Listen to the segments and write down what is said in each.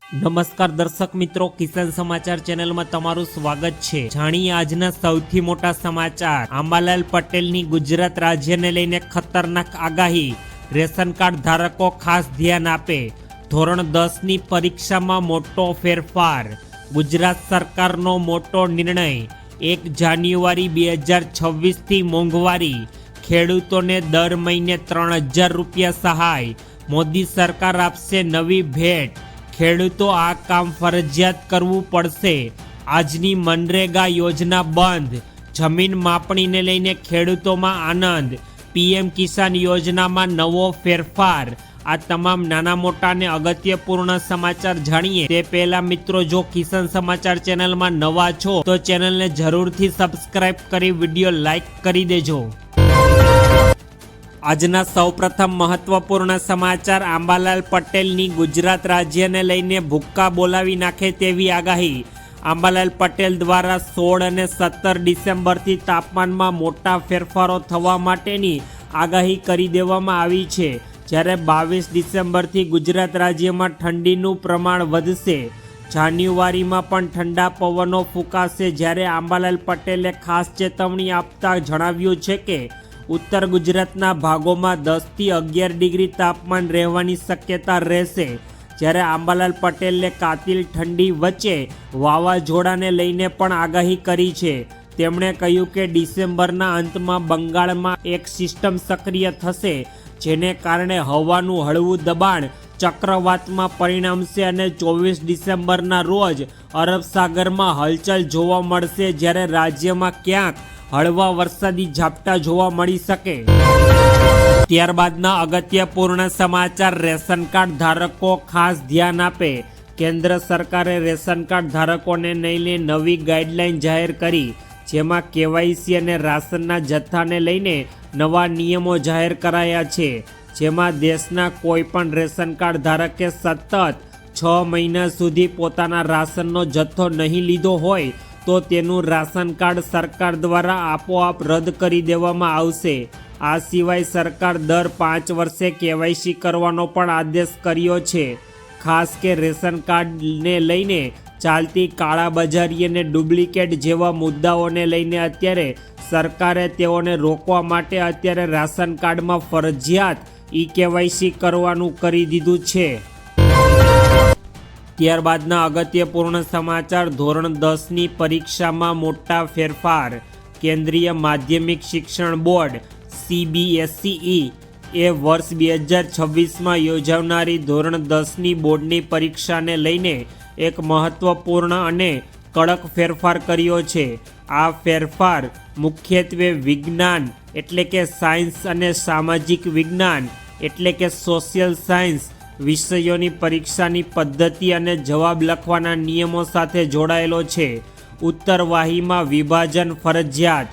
નમસ્કાર દર્શક મિત્રો, કિસાન સમાચાર ચેનલમાં તમારું સ્વાગત છે। જાણીએ આજના સૌથી મોટા સમાચાર। આંબાલાલ પટેલની ગુજરાત રાજ્યને લઈને ખતરનાક આગાહી। રેશન કાર્ડ ધારકો ખાસ ધ્યાન આપે। ધોરણ 10ની પરીક્ષામાં મોટો ફેરફાર। ગુજરાત સરકારનો મોટો નિર્ણય। 1 જાન્યુઆરી 2026થી મોંઘવારી। ખેડૂતોને દર મહિને 3000 રૂપિયા સહાય। મોદી સરકાર આપશે નવી ભેટ। ખેડૂતો આ કામ ફરજિયાત કરવું પડશે। આજની મનરેગા યોજના બંધ। જમીન માપણીને લઈને ખેડૂતોમાં આનંદ। પીએમ કિસાન યોજનામાં નવો ફેરફાર। આ તમામ નાના મોટા અને અગત્યપૂર્ણ સમાચાર જાણીએ તે પહેલા મિત્રો, જો કિસાન સમાચાર ચેનલમાં નવા છો તો ચેનલને જરૂરથી સબસ્ક્રાઇબ કરી વિડીયો લાઈક કરી દેજો। આજના સૌપ્રથમ મહત્વપૂર્ણ સમાચાર। આંબાલાલ પટેલની ગુજરાત રાજ્યને લઈને ભૂક્કા બોલાવી નાખે તેવી આગાહી। આંબાલાલ પટેલ દ્વારા 16 અને 17 ડિસેમ્બરથી તાપમાનમાં મોટા ફેરફારો થવા માટેની આગાહી કરી દેવામાં આવી છે। જ્યારે 22 ડિસેમ્બરથી ગુજરાત રાજ્યમાં ઠંડીનું પ્રમાણ વધશે। જાન્યુઆરીમાં પણ ઠંડા પવનો ફૂંકાશે। જ્યારે આંબાલાલ પટેલે ખાસ ચેતવણી આપતા જણાવ્યું છે કે ઉત્તર ગુજરાતના ભાગોમાં 10થી 11 ડિગ્રી તાપમાન રહેવાની શક્યતા રહેશે। જ્યારે આંબાલાલ પટેલે કાતિલ ઠંડી વચ્ચે વાવાઝોડાને લઈને પણ આગાહી કરી છે। તેમણે કહ્યું કે ડિસેમ્બરના અંતમાં બંગાળમાં એક સિસ્ટમ સક્રિય થશે, જેને કારણે હવાનું હળવું દબાણ ચક્રવાતમાં પરિણમશે અને 24 ડિસેમ્બરના રોજ અરબ સાગરમાં હલચલ જોવા મળશે, જ્યારે રાજ્યમાં ક્યાંક હળવા વરસાદી ઝાપટા જોવા મળી શકે। ત્યારબાદના અગત્યપૂર્ણ સમાચાર। રેશન કાર્ડ ધારકો ખાસ ધ્યાન આપે। કેન્દ્ર સરકારે રેશન કાર્ડ ધારકોને લઈને નવી ગાઈડલાઈન જાહેર કરી, જેમાં કેવાયસી અને રાશનના જથ્થાને લઈને નવા નિયમો જાહેર કરાયા છે। જેમાં દેશના કોઈ પણ રેશન કાર્ડ ધારકે સતત 6 મહિના સુધી પોતાના રાશનનો જથ્થો નહીં લીધો હોય તો તેનું રાશન કાર્ડ સરકાર દ્વારા આપોઆપ રદ કરી દેવામાં આવશે। આ સિવાય સરકાર દર 5 વર્ષે કેવાયસી કરવાનો પણ આદેશ કર્યો છે। ખાસ કે રેશન કાર્ડને લઈને ચાલતી કાળાબજારી અને ડુપ્લિકેટ જેવા મુદ્દાઓને લઈને અત્યારે સરકારે તેઓને રોકવા માટે અત્યારે રાશન કાર્ડમાં ફરજિયાત કેવાયસી કરવાનું કરી દીધું છે। ત્યારબાદના અગત્યપૂર્ણ સમાચાર। ધોરણ 10ની પરીક્ષામાં મોટા ફેરફાર। કેન્દ્રીય માધ્યમિક શિક્ષણ બોર્ડ CBSE એ વર્ષ 2026માં યોજાનારી ધોરણ 10ની બોર્ડની પરીક્ષાને લઈને એક મહત્વપૂર્ણ અને કડક ફેરફાર કર્યો છે। આ ફેરફાર મુખ્યત્વે વિજ્ઞાન એટલે કે સાયન્સ અને સામાજિક વિજ્ઞાન એટલે કે સોશિયલ સાયન્સ વિષયોની પરીક્ષાની પદ્ધતિ અને જવાબ લખવાના નિયમો સાથે જોડાયેલો છે। ઉત્તરવાહીમાં વિભાજન ફરજિયાત।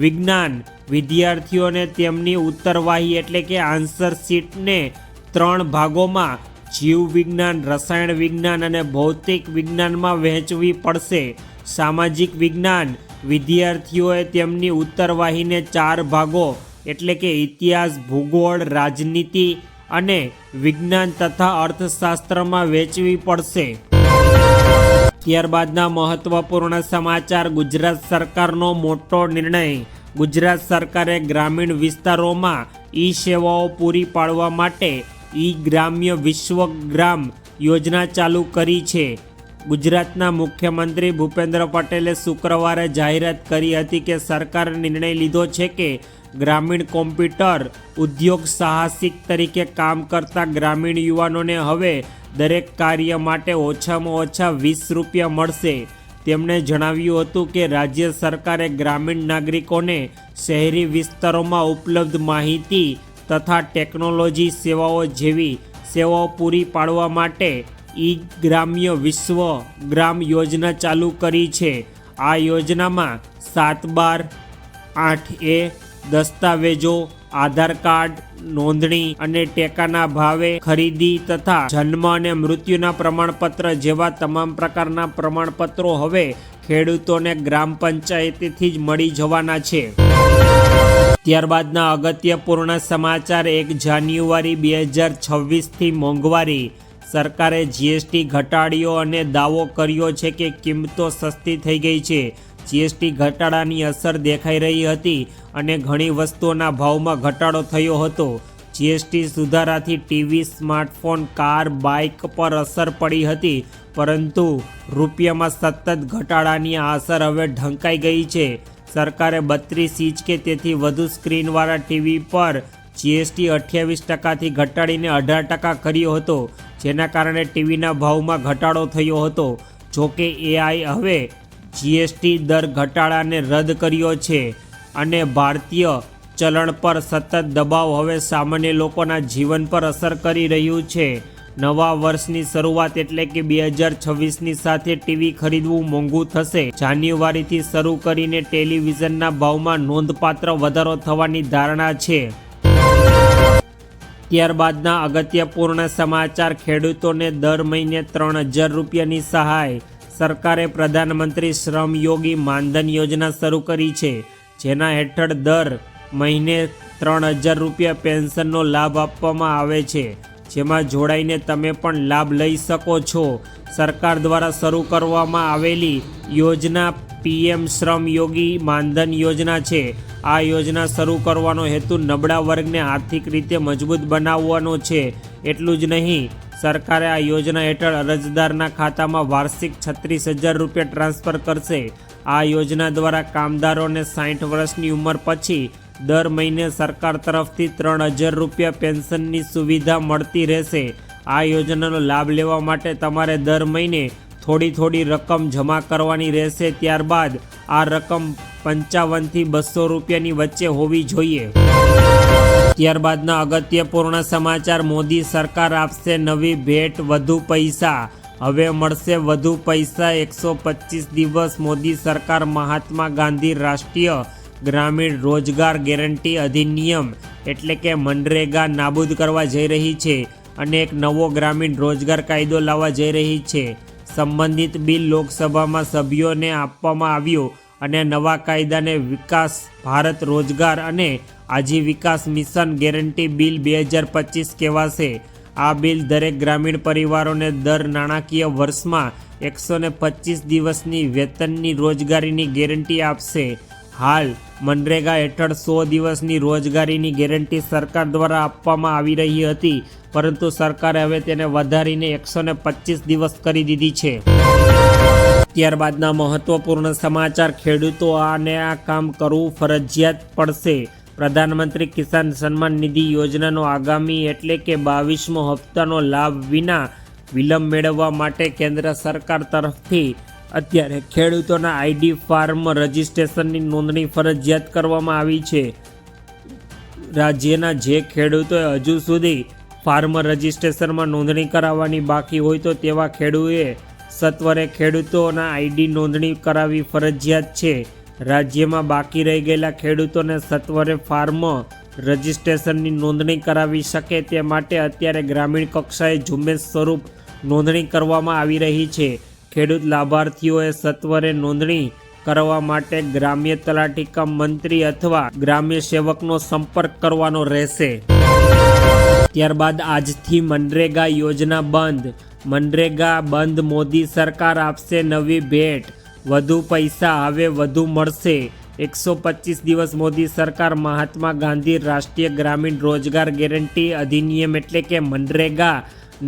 વિજ્ઞાન વિદ્યાર્થીઓને તેમની ઉત્તરવાહી એટલે કે આન્સર શીટને 3 ભાગોમાં જીવ વિજ્ઞાન, રસાયણ વિજ્ઞાન અને ભૌતિક વિજ્ઞાનમાં વહેંચવી પડશે। સામાજિક વિજ્ઞાન વિદ્યાર્થીઓએ તેમની ઉત્તરવાહીને 4 ભાગો એટલે કે ઇતિહાસ, ભૂગોળ, રાજનીતિ અને વિજ્ઞાન તથા અર્થશાસ્ત્રમાં વહેંચવી પડશે। ત્યારબાદના મહત્વપૂર્ણ સમાચાર। ગુજરાત સરકારનો મોટો નિર્ણય। ગુજરાત સરકારે ગ્રામીણ વિસ્તારોમાં સેવાઓ પૂરી પાડવા માટે ગ્રામ્ય વિશ્વગ્રામ યોજના ચાલુ કરી છે। ગુજરાતના મુખ્યમંત્રી ભૂપેન્દ્ર પટેલે શુક્રવારે જાહેરાત કરી હતી કે સરકારે નિર્ણય લીધો છે કે ગ્રામીણ કોમ્પ્યુટર ઉદ્યોગ સાહસિક તરીકે કામ કરતા ગ્રામીણ યુવાનોને હવે દરેક કાર્ય માટે ઓછામાં ઓછા 20 રૂપિયા મળશે। તેમણે જણાવ્યું હતું કે રાજ્ય સરકારે ગ્રામીણ નાગરિકોને શહેરી વિસ્તારોમાં ઉપલબ્ધ માહિતી તથા ટેકનોલોજી સેવાઓ જેવી સેવાઓ પૂરી પાડવા માટે ગ્રામ્ય વિશ્વગ્રામ યોજના ચાલુ કરી છે। આ યોજનામાં 7/12, 8A, દસ્તાવેજો, આધાર કાર્ડ, નોંધણી અને ટેકાના ભાવે ખરીદી તથા જન્મ અને મૃત્યુના પ્રમાણપત્ર જેવા તમામ પ્રકારના પ્રમાણપત્રો હવે ખેડૂતોને ગ્રામ પંચાયતથી જ મળી જવાના છે। ત્યારબાદના અગત્યપૂર્ણ સમાચાર। 1 જાન્યુઆરી 2026થી મોંઘવારી। સરકારે જીએસટી ઘટાડ્યો અને દાવો કર્યો છે કે કિંમતો સસ્તી થઈ ગઈ છે. જીએસટી ઘટાડાની અસર દેખાઈ રહી હતી અને ઘણી વસ્તુઓના ભાવમાં ઘટાડો થયો હતો. જીએસટી સુધારાથી ટીવી, સ્માર્ટફોન, કાર, બાઇક પર અસર પડી હતી, પરંતુ રૂપિયામાં સતત ઘટાડાની આ અસર હવે ઢંકાઈ ગઈ છે. સરકારે 32 ઇંચ કે તેથી વધુ સ્ક્રીનવાળા ટીવી પર જીએસટી 28%થી ઘટાડીને 18% કર્યો હતો, જેના કારણે ટીવીના ભાવમાં ઘટાડો થયો હતો. જોકે એઆઈ હવે જીએસટી દર ઘટાડાને રદ કર્યો છે અને ભારતીય ચલણ પર સતત દબાવ હવે સામાન્ય લોકોના જીવન પર અસર કરી રહ્યું છે. નવા વર્ષની શરૂઆત એટલે કે 2026ની સાથે ટીવી ખરીદવું મોંઘું થશે. જાન્યુઆરીથી શરૂ કરીને ટેલિવિઝનના ભાવમાં નોંધપાત્ર વધારો થવાની ધારણા છે. ત્યારબાદના અગત્યપૂર્ણ સમાચાર. ખેડૂતોને દર મહિને 3000 રૂપિયાની સહાય. સરકારે પ્રધાનમંત્રી શ્રમ યોગી માનધન યોજના શરૂ કરી છે, જેના હેઠળ દર મહિને 3000 રૂપિયા પેન્શનનો લાભ આપવામાં આવે છે, જેમાં જોડાઈને તમે પણ લાભ લઈ શકો છો. સરકાર દ્વારા શરૂ કરવામાં આવેલી યોજના પીએમ શ્રમ યોગી માનધન યોજના છે. આ યોજના શરૂ કરવાનો હેતુ નબળા વર્ગને આર્થિક રીતે મજબૂત બનાવવાનો છે. એટલું જ નહીં, સરકારે આ યોજના હેઠળ અરજદારના ખાતામાં વાર્ષિક 36,000 રૂપિયા ટ્રાન્સફર કરશે. આ યોજના દ્વારા કામદારોને 60 વર્ષની ઉંમર પછી દર મહિને સરકાર તરફથી 3000 રૂપિયા પેન્શનની સુવિધા મળતી રહેશે. આ યોજનાનો લાભ લેવા માટે તમારે દર મહિને થોડી રકમ જમા કરવાની રહેશે. ત્યારબાદ આ રકમ 55 થી 200 રૂપિયાની વચ્ચે હોવી જોઈએ. ત્યારબાદના અગત્યપૂર્ણ સમાચાર. મોદી સરકાર આપશે નવી ભેટ, વધુ પૈસા. હવે મળશે વધુ પૈસા. 125 દિવસ મોદી સરકાર મહાત્મા ગાંધી રાષ્ટ્રીય ગ્રામીણ રોજગાર ગેરંટી અધિનિયમ એટલે કે મનરેગા નાબૂદ કરવા જઈ રહી છે અને એક નવો ગ્રામીણ રોજગાર કાયદો લાવવા જઈ રહી છે. સંબંધિત બિલ લોકસભામાં સભ્યોને આપવામાં આવ્યું અને નવા કાયદાને વિકાસ ભારત રોજગાર અને આજીવિકાસ મિશન ગેરંટી બિલ 2025 કહેવાશે. આ બિલ દરેક ગ્રામીણ પરિવારોને દર નાણાકીય વર્ષમાં 125 દિવસની વેતનની રોજગારીની ગેરંટી આપશે. હાલ મનરેગા હેઠળ 100 દિવસની રોજગારીની ગેરંટી સરકાર દ્વારા આપવામાં આવી રહી હતી, પરંતુ સરકારે હવે તેને વધારીને 125 દિવસ કરી દીધી છે. ત્યારબાદના મહત્વપૂર્ણ સમાચાર. ખેડૂતો આ કામ કરવું ફરજિયાત પડશે. પ્રધાનમંત્રી કિસાન સન્માન નિધિ યોજનાનો આગામી એટલે કે 22મો હપ્તાનો લાભ વિના વિલંબ મેળવવા માટે કેન્દ્ર સરકાર તરફથી અત્યારે ખેડૂતોના આઈડી ફાર્મ રજિસ્ટ્રેશનની નોંધણી ફરજિયાત કરવામાં આવી છે. રાજ્યના જે ખેડૂતોએ હજુ સુધી ફાર્મ રજિસ્ટ્રેશનમાં નોંધણી કરાવવાની બાકી હોય તો તેવા ખેડૂતોએ સત્વરે ખેડૂતોના આઈડી નોંધણી કરાવવી ફરજિયાત છે. રાજ્યમાં બાકી રહી ગયેલા ખેડૂતોને સત્વરે ફાર્મ રજિસ્ટ્રેશનની નોંધણી કરાવી શકે તે માટે અત્યારે ગ્રામીણ કક્ષાએ ઝુંબેશ સ્વરૂપ નોંધણી કરવામાં આવી રહી છે. ખેડૂત લાભાર્થીઓએ સત્વરે નોંધણી કરવા માટે ગ્રામ્ય તલાટી કમ મંત્રી અથવા ગ્રામ્ય સેવકનો સંપર્ક કરવાનો રહેશે. ત્યારબાદ આજથી મનરેગા યોજના બંધ. મનરેગા બંધ. મોદી સરકાર આપશે નવી ભેટ, વધુ પૈસા. હવે વધુ મળશે. 125 દિવસ મોદી સરકાર મહાત્મા ગાંધી રાષ્ટ્રીય ગ્રામીણ રોજગાર ગેરંટી અધિનિયમ એટલે કે મનરેગા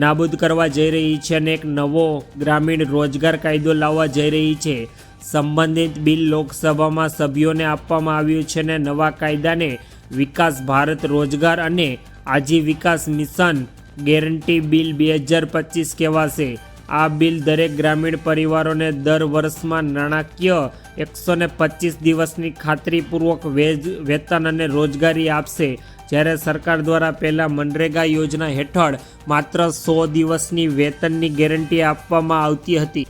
નાબૂદ કરવા જઈ રહી છે અને એક નવો ગ્રામીણ રોજગાર કાયદો લાવવા જઈ રહી છે. સંબંધિત બિલ લોકસભામાં સભ્યોને આપવામાં આવ્યું છે અને નવા કાયદાને વિકાસ ભારત રોજગાર અને આજીવિકાસ મિશન ગેરંટી બિલ 2025 કહેવાશે. આ બિલ દરેક ગ્રામીણ પરિવારોને દર વર્ષમાં નાણાકીય 125 દિવસની ખાતરીપૂર્વક વેતન અને રોજગારી આપશે, જ્યારે સરકાર દ્વારા પહેલા મનરેગા યોજના હેઠળ માત્ર 100 દિવસની વેતનની ગેરંટી આપવામાં આવતી હતી.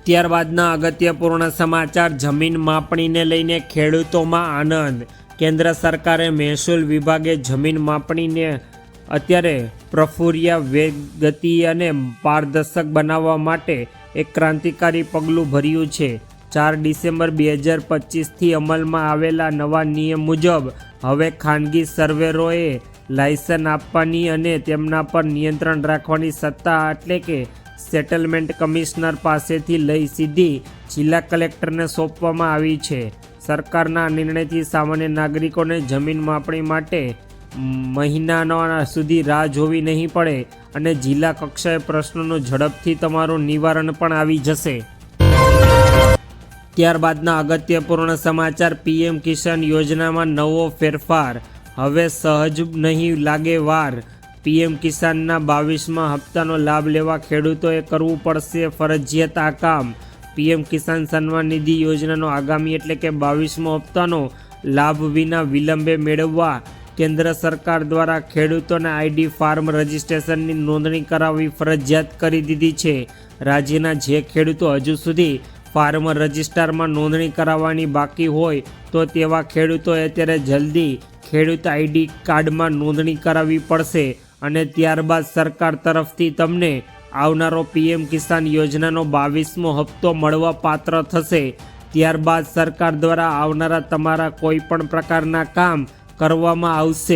ત્યારબાદના અગત્યપૂર્ણ સમાચાર. જમીન માપણીને લઈને ખેડૂતોમાં આનંદ. કેન્દ્ર સરકારે મહેસૂલ વિભાગે જમીન માપણીને અત્યારે પ્રફુલ્લિત, વેગગતિ અને પારદર્શક બનાવવા માટે એક ક્રાંતિકારી પગલું ભર્યું છે. 4 ડિસેમ્બર 2025થી અમલમાં આવેલા નવા નિયમ મુજબ હવે ખાનગી સર્વેરોએ લાયસન્સ આપવાની અને તેમના પર નિયંત્રણ રાખવાની સત્તા એટલે કે સેટલમેન્ટ કમિશનર પાસેથી લઈ સીધી જિલ્લા કલેક્ટરને સોંપવામાં આવી છે. સરકારના નિર્ણયથી સામાન્ય નાગરિકોને જમીન માપણી માટે મહિનાનો સુધી રાહ જોવી નહીં પડે અને જિલ્લા કક્ષાએ પ્રશ્નોનું ઝડપથી તમારું નિવારણ પણ આવી જશે. ત્યારબાદના અગત્યપૂર્ણ સમાચાર. પીએમ કિસાન યોજનામાં નવો ફેરફાર, હવે સહજ નહીં લાગે વાર. પીએમ કિસાનના 22મા હપ્તાનો લાભ લેવા ખેડૂતોએ કરવું પડશે ફરજિયાત આ કામ. પીએમ કિસાન સન્માન નિધિ યોજનાનો આગામી એટલે કે 22મો હપ્તાનો લાભ વિના વિલંબે મેળવવા કેન્દ્ર સરકાર દ્વારા ખેડૂતોને આઈડી ફાર્મ રજિસ્ટ્રેશનની નોંધણી કરાવવી ફરજિયાત કરી દીધી છે. રાજ્યના જે ખેડૂતો હજુ સુધી ફાર્મ રજિસ્ટરમાં નોંધણી કરાવવાની બાકી હોય તો તેવા ખેડૂતોએ અત્યારે જલ્દી ખેડૂત આઈડી કાર્ડમાં નોંધણી કરાવવી પડશે અને ત્યારબાદ સરકાર તરફથી તમને આવનારો પીએમ કિસાન યોજનાનો 22મો હપ્તો મળવા પાત્ર થશે. ત્યારબાદ સરકાર દ્વારા આવનારા તમારા કોઈ પણ પ્રકારના કામ કરવામાં આવશે.